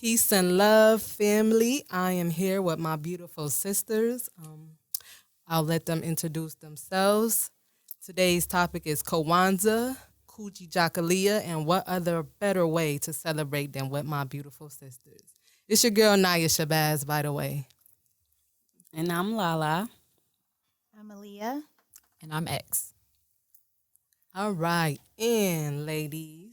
Peace and love, family. I am here with my beautiful sisters. I'll let them introduce themselves. Today's topic is Kwanzaa, Jakalia, and what other better way to celebrate than with my beautiful sisters. It's your girl Naya Shabazz, by the way. And I'm Lala. I'm Alia. And I'm X. All right, and ladies,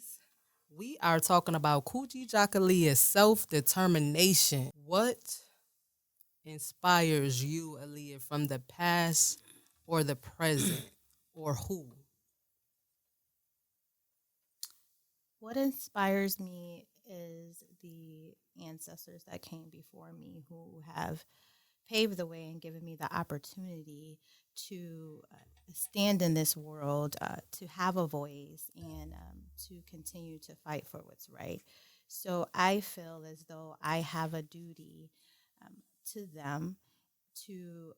we are talking about Jakalia's self-determination. What inspires you, Alia, from the past or the present, or who? What inspires me is the ancestors that came before me who have paved the way and given me the opportunity to stand in this world, to have a voice, and to continue to fight for what's right. So I feel as though I have a duty to them to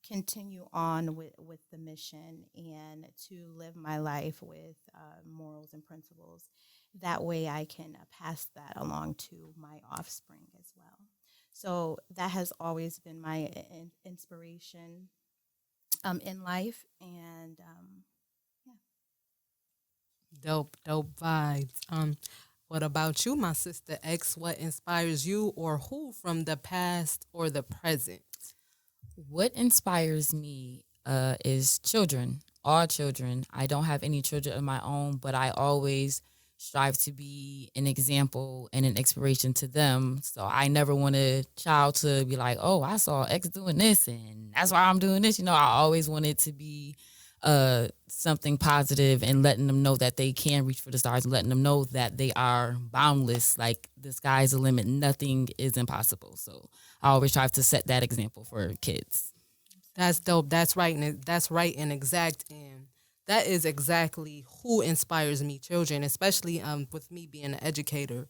continue on with the mission and to live my life with morals and principles. That way I can pass that along to my offspring as well. So that has always been my inspiration in life. And yeah. Dope vibes. What about you, my sister X? What inspires you or who from the past or the present? What inspires me is children, all children. I don't have any children of my own, but I always strive to be an example and an inspiration to them. So I never want a child to be like, oh, I saw X doing this and that's why I'm doing this. I always wanted to be something positive and letting them know that they can reach for the stars and letting them know that they are boundless. Like the sky's the limit. Nothing is impossible. So I always try to set that example for kids. That's dope. That's right. And that's right and exact. And that is exactly who inspires me, children, especially with me being an educator.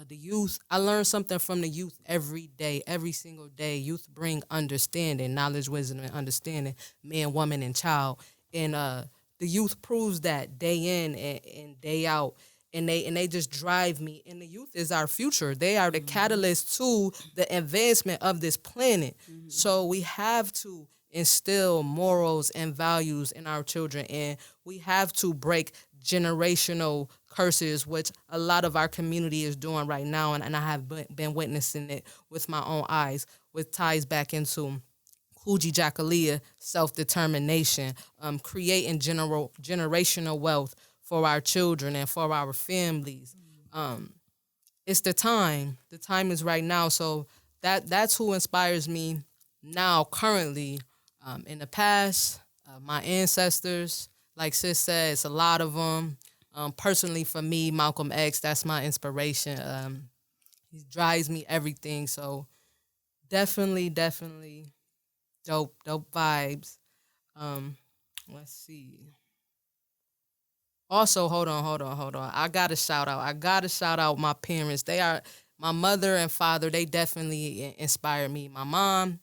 The youth, I learn something from the youth every day, every single day. Youth bring understanding, knowledge, wisdom, and understanding, man, woman, and child. And the youth proves that day in and day out. And they just drive me. And the youth is our future. They are the catalyst to the advancement of this planet. So we have to instill morals and values in our children, and we have to break generational curses, which a lot of our community is doing right now, and I have been witnessing it with my own eyes, which ties back into Jakalia, self-determination, creating generational wealth for our children and for our families. It's the time. The time is right now. So that's who inspires me now, currently. In the past, my ancestors, like sis said, it's a lot of them. Personally, for me, Malcolm X, that's my inspiration. He drives me everything. So definitely dope vibes. Let's see. Also, hold on. I gotta shout out my parents. They are my mother and father. They definitely inspired me. My mom,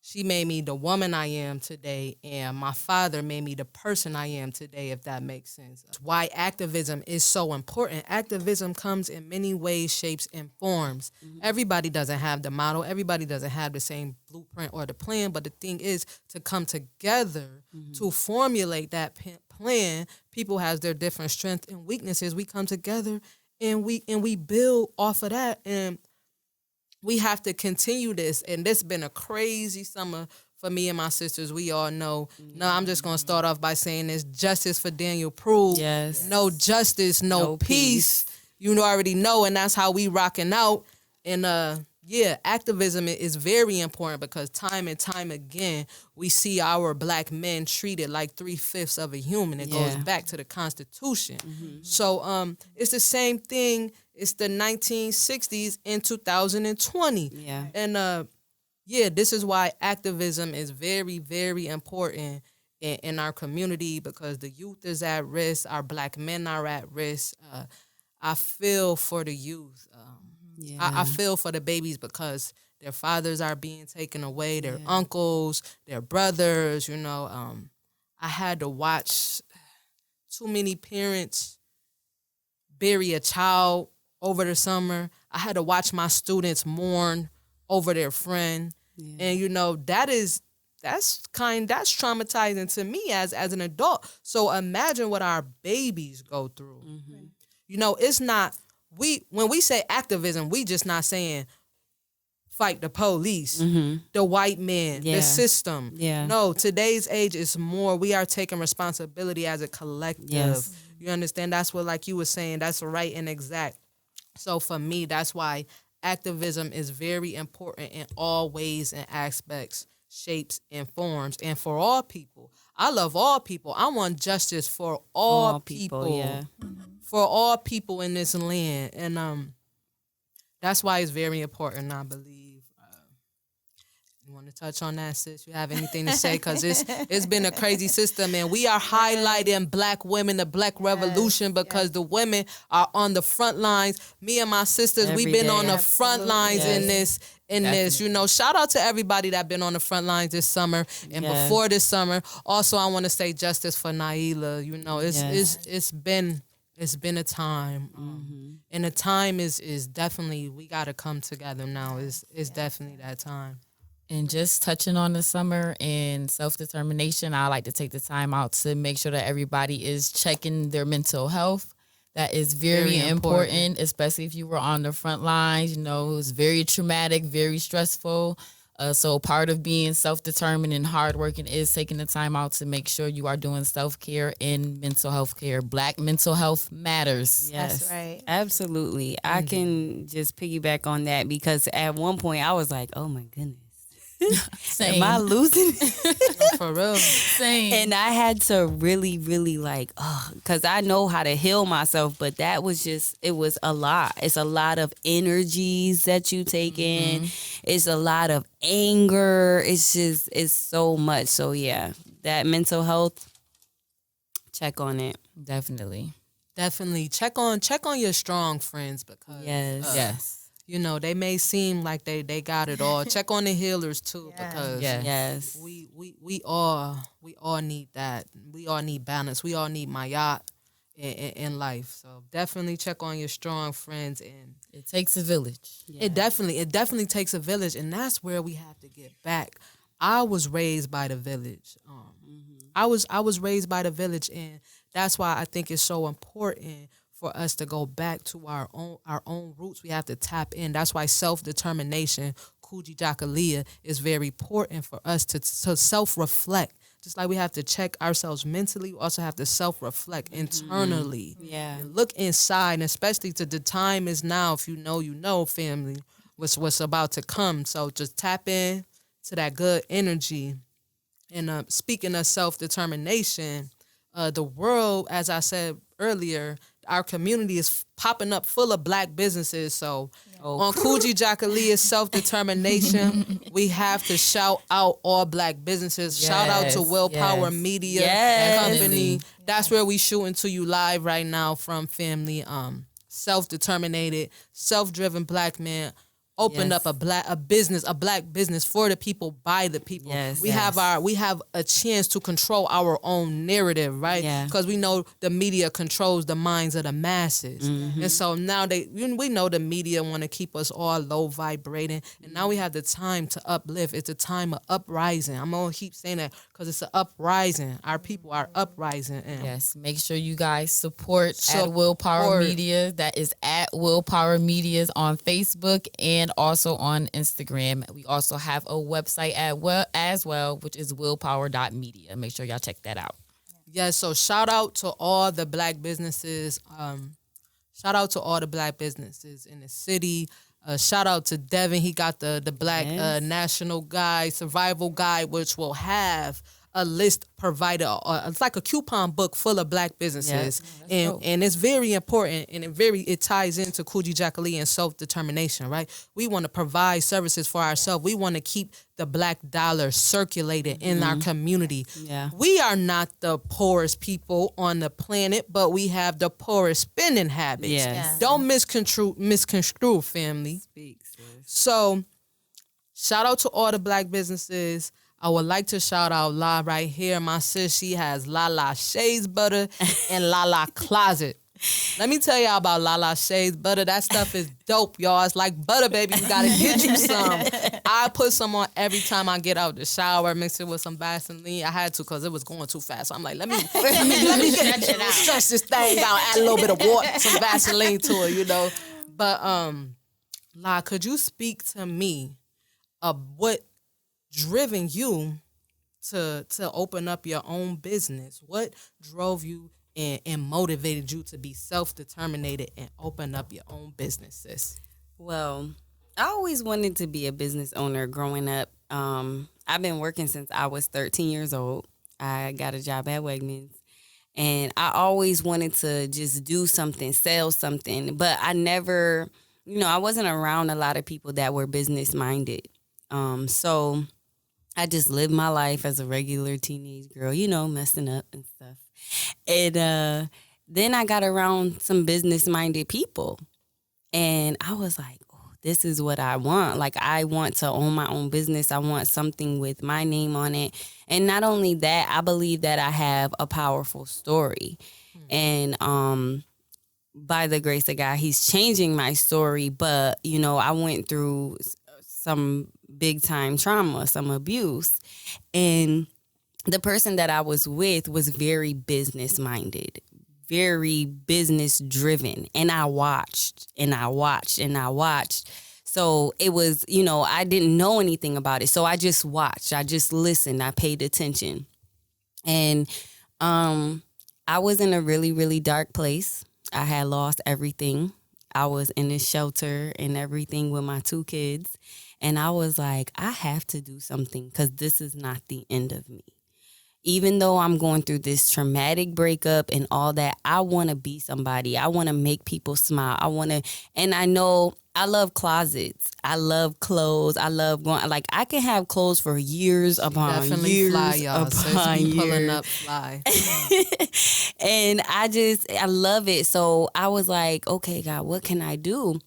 she made me the woman I am today, and my father made me the person I am today, if that makes sense. That's why activism is so important. Activism comes in many ways, shapes, and forms. Everybody doesn't have the model. Everybody doesn't have the same blueprint or the plan, but the thing is to come together to formulate that plan. People have their different strengths and weaknesses. We come together and we build off of that, and we have to continue this. And this been a crazy summer for me and my sisters. We all know. No, I'm just going to start off by saying this. Justice for Daniel Prue. Yes. No justice, no peace. You already know, and that's how we rocking out. And activism is very important because time and time again, we see our black men treated like 3/5 of a human. It goes back to the Constitution. So it's the same thing. It's the 1960s in 2020. Yeah. And this is why activism is very, very important in our community, because the youth is at risk. Our black men are at risk. I feel for the youth. I feel for the babies because their fathers are being taken away, their uncles, their brothers, I had to watch too many parents bury a child over the summer. I had to watch my students mourn over their friend. And that's traumatizing to me as an adult. So imagine what our babies go through. It's not when we say activism, we just not saying fight the police, the white man, the system. No, today's age is more. We are taking responsibility as a collective. Yes. You understand? That's what, like you were saying, that's right and exact. So for me, that's why activism is very important in all ways and aspects, shapes, and forms. And for all people. I love all people. I want justice for all people. Yeah. For all people in this land. And that's why it's very important, I believe. You want to touch on that, sis? You have anything to say? Because it's been a crazy system, and we are highlighting Black women, the Black revolution, because the women are on the front lines. Me and my sisters, we've been on the front lines in this. Shout out to everybody that been on the front lines this summer and before this summer. Also, I want to say justice for Naila. It's been a time, and the time is definitely, we got to come together now. It's definitely that time. And just touching on the summer and self-determination, I like to take the time out to make sure that everybody is checking their mental health. That is very important, especially if you were on the front lines. It was very traumatic, very stressful. So part of being self-determined and hardworking is taking the time out to make sure you are doing self-care and mental health care. Black mental health matters. Yes, that's right. Absolutely. I can just piggyback on that because at one point I was like, oh my goodness. Same. Am I losing? For real. Same. And I had to really, really because I know how to heal myself, but that was it was a lot. It's a lot of energies that you take in. It's a lot of anger. It's so much. So yeah, that mental health, check on it. Definitely. Check on your strong friends, because Yes. they may seem like they got it all. Check on the healers too, because we all need that. We all need balance. We all need mayat in life. So definitely check on your strong friends, and It takes a village. it definitely takes a village, and that's where we have to get back. I was raised by the village. I was raised by the village, and that's why I think it's so important for us to go back to our own roots. We have to tap in. That's why self-determination, Kuji Jakalia, is very important for us to self-reflect. Just like we have to check ourselves mentally, we also have to self-reflect internally. Yeah. And look inside, and especially to the time is now. If you know, family, what's about to come. So just tap in to that good energy. And speaking of self-determination, the world, as I said earlier, our community is popping up full of Black businesses. So on Kuji Jakalia's self-determination, we have to shout out all Black businesses. Shout out to Willpower Media Company. That's where we shooting to you live right now from, family. Self-determined, self-driven Black man opened up a Black business for the people, by the people. We have a chance to control our own narrative, right? Because we know the media controls the minds of the masses. And so now we know the media want to keep us all low vibrating, and now we have the time to uplift. It's a time of uprising. I'm gonna keep saying that because it's an uprising. Our people are uprising. And make sure you guys support at Willpower Media. That is at Willpower Medias on Facebook and also on Instagram. We also have a website as well, which is willpower.media. Make sure y'all check that out. So shout out to all the Black businesses. Shout out to all the Black businesses in the city. Shout out to Devin. He got the Black National Guide, Survival Guide, which will have a list provided. It's like a coupon book full of Black businesses, and it's very important, and it ties into Kuji Jakalia and self-determination, right? We want to provide services for ourselves. We want to keep the Black dollar circulating in our community. We are not the poorest people on the planet, but we have the poorest spending habits. Don't misconstrue, family. So shout out to all the Black businesses. I would like to shout out La right here. My sis, she has Lala Shades Butter and Lala Closet. Let me tell y'all about Lala Shay's butter. That stuff is dope, y'all. It's like butter, baby. You gotta get you some. I put some on every time I get out the shower, mix it with some Vaseline. I had to because it was going too fast. So I'm like, let me stretch this thing out, add a little bit of water, some Vaseline to it, you know. But La, could you speak to me of what driven you to open up your own business? What drove you and motivated you to be self-determined and open up your own businesses? Well, I always wanted to be a business owner growing up. I've been working since I was 13 years old. I got a job at Wegmans. And I always wanted to just do something, sell something. But I never, I wasn't around a lot of people that were business-minded. So I just lived my life as a regular teenage girl, messing up and stuff. And then I got around some business-minded people. And I was like, oh, this is what I want. Like, I want to own my own business. I want something with my name on it. And not only that, I believe that I have a powerful story. And by the grace of God, he's changing my story. But, I went through some big-time trauma, some abuse. And the person that I was with was very business-minded, very business-driven. And I watched and I watched and I watched. So it was, I didn't know anything about it. So I just watched. I just listened. I paid attention. And I was in a really, really dark place. I had lost everything. I was in a shelter and everything with my 2 kids. And I was like, I have to do something because this is not the end of me. Even though I'm going through this traumatic breakup and all that, I want to be somebody. I want to make people smile. And I know I love closets. I love clothes. I love going, like, I can have clothes for years upon years fly, y'all. upon years. Pulling up fly. And I love it. So I was like, okay, God, what can I do?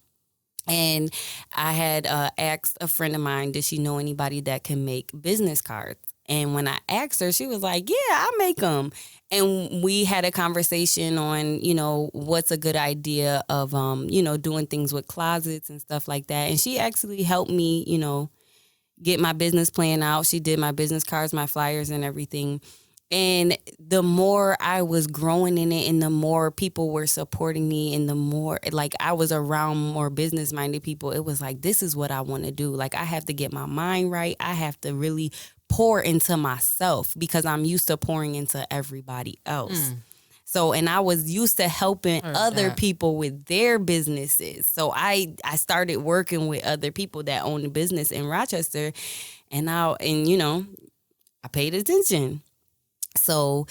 And I had asked a friend of mine, does she know anybody that can make business cards? And when I asked her, she was like, yeah, I make them. And we had a conversation on, what's a good idea of, doing things with closets and stuff like that. And she actually helped me, get my business plan out. She did my business cards, my flyers and everything. And the more I was growing in it and the more people were supporting me and the more, like, I was around more business-minded people, it was like, this is what I want to do. Like, I have to get my mind right. I have to really pour into myself because I'm used to pouring into everybody else. So, and I was used to helping other people with their businesses. So I started working with other people that own a business in Rochester, and I paid attention. So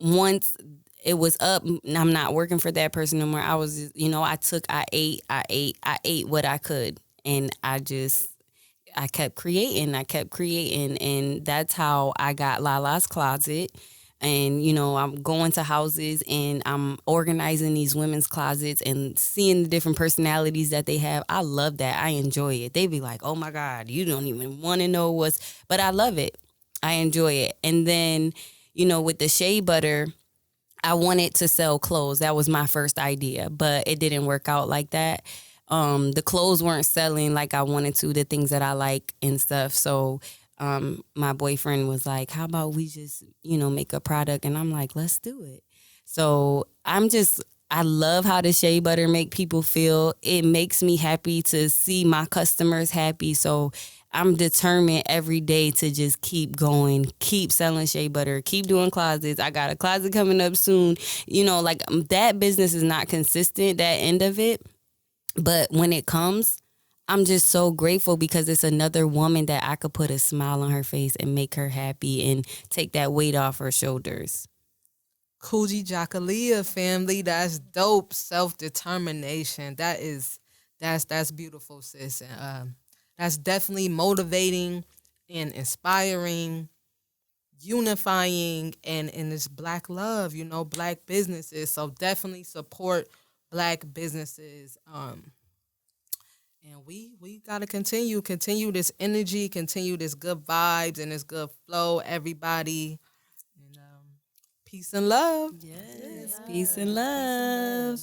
once it was up, I'm not working for that person no more. I was, I ate what I could, and I kept creating, and that's how I got Lala's Closet. And, I'm going to houses and I'm organizing these women's closets and seeing the different personalities that they have. I love that. I enjoy it. They be like, oh my God, you don't even want to know but I love it. I enjoy it. And then, with the shea butter, I wanted to sell clothes. That was my first idea, but it didn't work out like that. The clothes weren't selling like I wanted to, the things that I like and stuff. So my boyfriend was like, how about we just, make a product? And I'm like, let's do it. So I love how the shea butter make people feel. It makes me happy to see my customers happy. So I'm determined every day to just keep going, keep selling shea butter, keep doing closets. I got a closet coming up soon. Like, that business is not consistent, that end of it. But when it comes, I'm just so grateful because it's another woman that I could put a smile on her face and make her happy and take that weight off her shoulders. Coogee Jackalia family, that's dope. Self-determination. That's beautiful, sis. And that's definitely motivating and inspiring, unifying, and it's Black love, Black businesses. So definitely support Black businesses. And we gotta continue this energy, continue this good vibes and this good flow, everybody. And Peace and love. Yes. Peace and love.